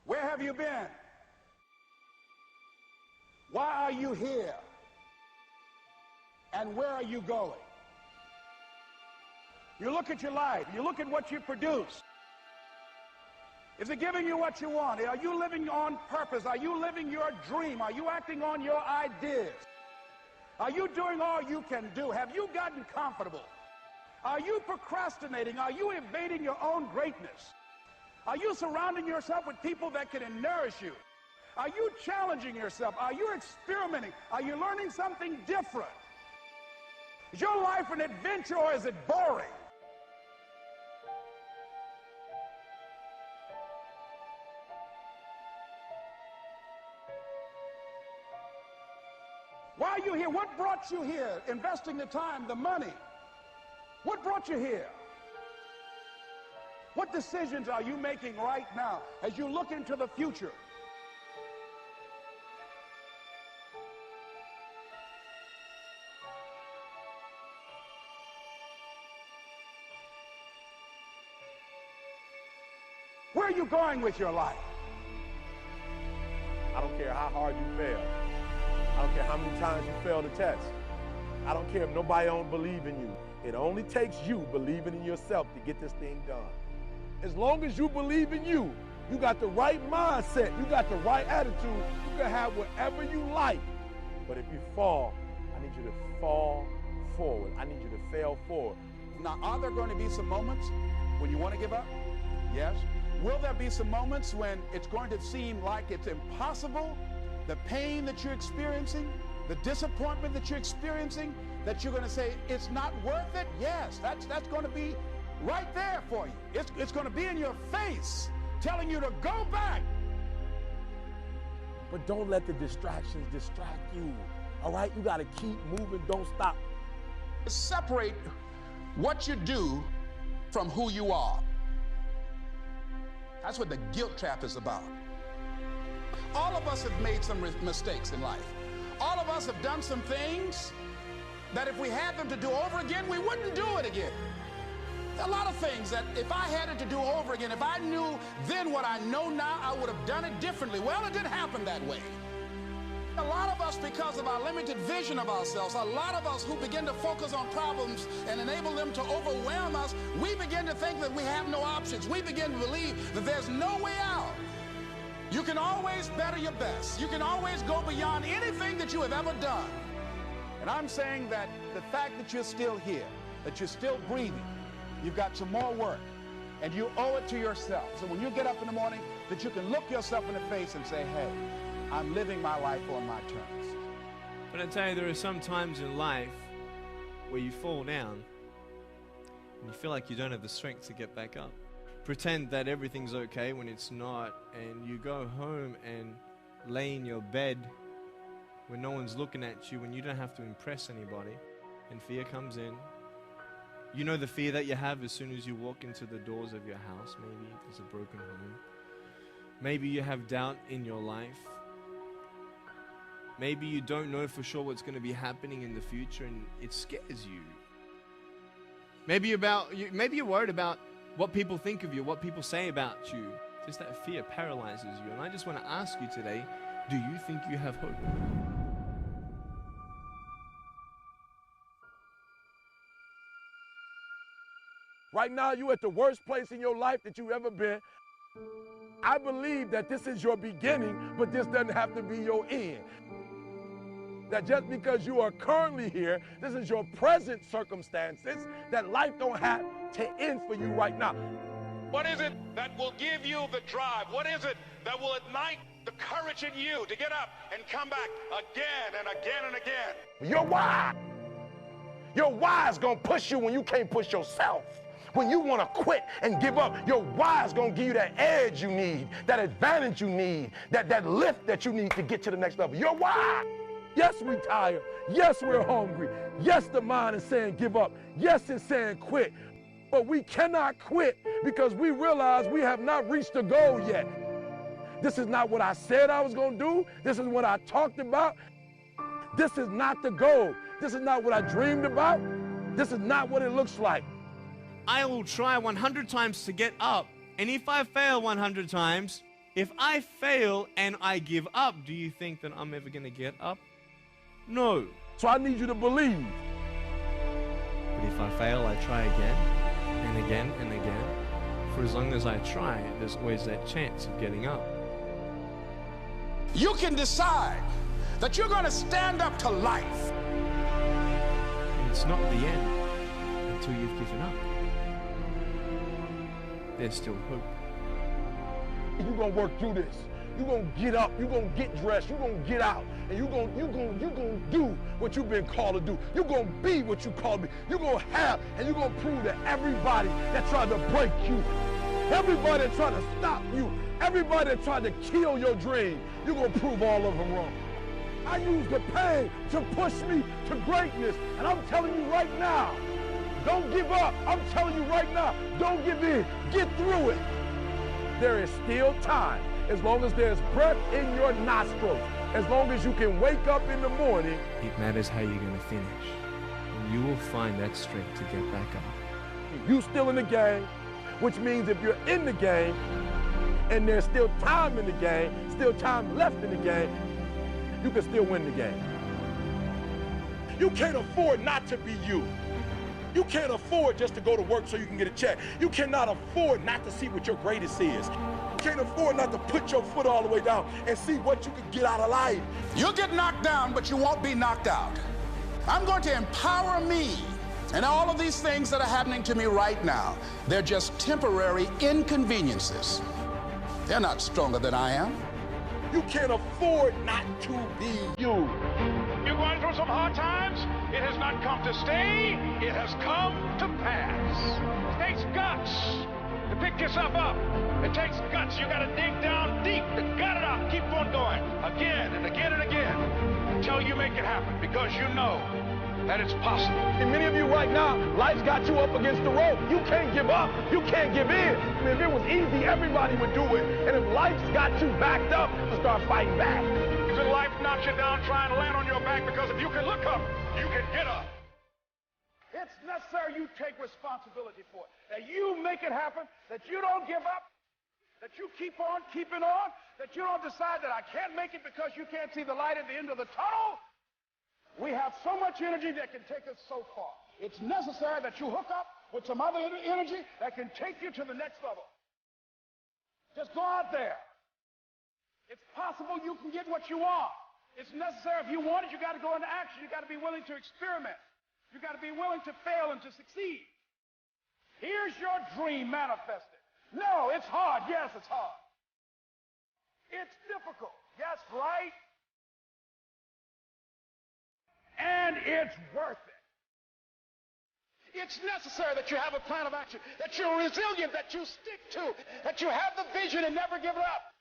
Where have you been? Why are you here? And where are you going? You look at your life, you look at what you produce. Is it giving you what you want? Are you living on purpose? Are you living your dream? Are you acting on your ideas? Are you doing all you can do? Have you gotten comfortable? Are you procrastinating? Are you evading your own greatness? Are you surrounding yourself with people that can nourish you? Are you challenging yourself? Are you experimenting? Are you learning something different? Is your life an adventure or is it boring? Why are you here? What brought you here? Investing the time, the money. What brought you here? What decisions are you making right now as you look into the future? Where are you going with your life? I don't care how hard you fail. I don't care how many times you fail the test. I don't care if nobody don't believe in you. It only takes you believing in yourself to get this thing done. As long as you believe in you, you got the right mindset, you got the right attitude, you can have whatever you like. But if you fall, I need you to fall forward. I need you to fail forward. Now, are there going to be some moments when you want to give up? Yes. Will there be some moments when it's going to seem like it's impossible? The pain that you're experiencing, the disappointment that you're experiencing, that you're going to say, it's not worth it? Yes, that's going to be right there for you. It's going to be in your face, telling you to go back. But don't let the distractions distract you, all right? You got to keep moving, don't stop. Separate what you do from who you are. That's what the guilt trap is about. All of us have made some mistakes in life. All of us have done some things that if we had them to do over again, we wouldn't do it again. A lot of things that if I had it to do over again, if I knew then what I know now, I would have done it differently. Well, it didn't happen that way. A lot of us, because of our limited vision of ourselves, a lot of us who begin to focus on problems and enable them to overwhelm us, we begin to think that we have no options. We begin to believe that there's no way out. You can always better your best. You can always go beyond anything that you have ever done. And I'm saying that the fact that you're still here, that you're still breathing, you've got some more work, and you owe it to yourself. So when you get up in the morning, that you can look yourself in the face and say, hey, I'm living my life on my terms. But I tell you, there are some times in life where you fall down and you feel like you don't have the strength to get back up. Pretend that everything's okay when it's not, and you go home and lay in your bed when no one's looking at you, when you don't have to impress anybody, and fear comes in. You know the fear that you have as soon as you walk into the doors of your house. Maybe there's a broken home. Maybe you have doubt in your life. Maybe you don't know for sure what's going to be happening in the future and it scares you. Maybe you're worried about what people think of you, what people say about you. Just that fear paralyzes you. And I just want to ask you today, do you think you have hope? Right now, you're at the worst place in your life that you've ever been. I believe that this is your beginning, but this doesn't have to be your end. That just because you are currently here, this is your present circumstances, that life don't have to end for you right now. What is it that will give you the drive? What is it that will ignite the courage in you to get up and come back again and again and again? Your why. Your why is going to push you when you can't push yourself. When you want to quit and give up, your why is going to give you that edge you need, that advantage you need, that lift that you need to get to the next level. Your why. Yes, we're tired. Yes, we're hungry. Yes, the mind is saying give up. Yes, it's saying quit. But we cannot quit because we realize we have not reached the goal yet. This is not what I said I was going to do. This is what I talked about. This is not the goal. This is not what I dreamed about. This is not what it looks like. I will try 100 times to get up. And if I fail 100 times, If I fail and I give up, do you think that I'm ever going to get up? No. So I need you to believe. But if I fail, I try again and again and again. For as long as I try, there's always that chance of getting up. You can decide that you're going to stand up to life. And it's not the end until you've given up. There's still hope. You're going to work through this. You're going to get up. You're going to get dressed. You're going to get out. And you're going to do what you've been called to do. You're going to be what you called to be. You're going to have, and you're going to prove to everybody that tried to break you, everybody that tried to stop you, everybody that tried to kill your dream, you're going to prove all of them wrong. I use the pain to push me to greatness. And I'm telling you right now, don't give up. I'm telling you right now, don't give in. Get through it. There is still time. As long as there's breath in your nostrils, as long as you can wake up in the morning. It matters how you're going to finish. And you will find that strength to get back up. You still in the game, which means if you're in the game and there's still time in the game, still time left in the game, you can still win the game. You can't afford not to be you. You can't afford just to go to work so you can get a check. You cannot afford not to see what your greatest is. You can't afford not to put your foot all the way down and see what you can get out of life. You'll get knocked down, but you won't be knocked out. I'm going to empower me. And all of these things that are happening to me right now, they're just temporary inconveniences. They're not stronger than I am. You can't afford not to be you. You're going through some hard times. It has not come to stay. It has come to pass. It takes guts to pick yourself up. It takes guts. You got to dig down deep to gut it out. Keep on going again and again and again until you make it happen, because you know that it's possible. And many of you right now, life's got you up against the rope. You can't give up. You can't give in. I mean, if it was easy, everybody would do it. And if life's got you backed up, you start fighting back. If life knocks you down, try and land on your back, because if you can look up, you can get up. It's necessary you take responsibility for it, that you make it happen, that you don't give up, that you keep on keeping on, that you don't decide that I can't make it because you can't see the light at the end of the tunnel. We have so much energy that can take us so far. It's necessary that you hook up with some other energy that can take you to the next level. Just go out there. It's possible you can get what you want. It's necessary. If you want it, you got to go into action. You got to be willing to experiment. You got to be willing to fail and to succeed. Here's your dream manifested. No, it's hard. Yes, it's hard. It's difficult. Yes, right? And it's worth it. It's necessary that you have a plan of action, that you're resilient, that you stick to, that you have the vision and never give it up,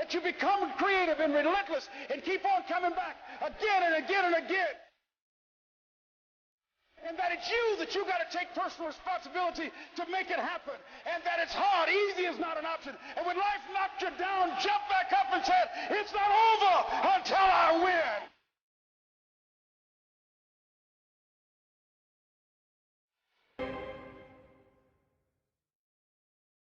that you become creative and relentless and keep on coming back again and again and again. And that it's you that you got to take personal responsibility to make it happen. And that it's hard. Easy is not an option. And when life knocks you down, jump back up